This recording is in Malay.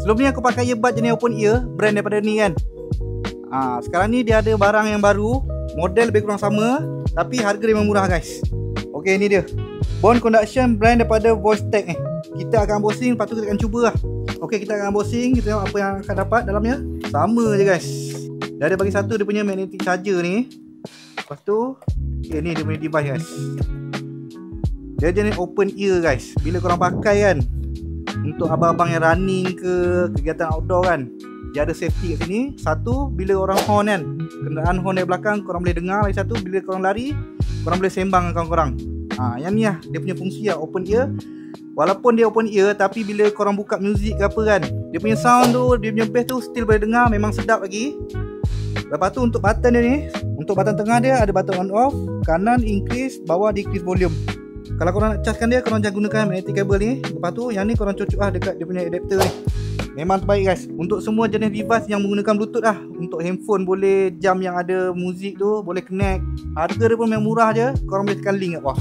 Sebelum ni aku pakai earbud jenis open ear, brand daripada ni kan. Sekarang ni dia ada barang yang baru, model lebih kurang sama, tapi harga memang murah guys. Ok, ni dia Bone Conduction brand daripada Voicetech ni. Kita akan unboxing, lepas tu kita akan cuba lah. Ok, kita akan unboxing, kita tengok apa yang akan dapat dalamnya. Sama je guys. Dia ada bagi satu dia punya magnetic charger ni. Lepas tu ni dia punya device guys. Dia jenis open ear guys. Bila korang pakai kan, untuk abang-abang yang running ke kegiatan outdoor kan, dia ada safety kat sini. Satu, bila orang horn kan, kenderaan horn dari belakang, korang boleh dengar. Lagi satu, bila korang lari, korang boleh sembang dengan kawan-korang. Yang ni lah dia punya fungsi lah, open ear. Walaupun dia open ear, tapi bila korang buka music ke apa kan, dia punya sound tu, dia punya bass tu still boleh dengar, memang sedap lagi. Lepas tu untuk button dia ni, untuk button tengah dia ada button on off, kanan increase, bawah decrease volume. Kalau korang nak chargekan dia, korang jangan gunakan magnetic cable ni. Lepas tu yang ni korang cocok lah dekat dia punya adapter ni. Memang terbaik guys. Untuk semua jenis device yang menggunakan Bluetooth lah. Untuk handphone boleh, jam yang ada muzik tu boleh connect. Harga dia pun memang murah je. Korang boleh tekan link kat bawah.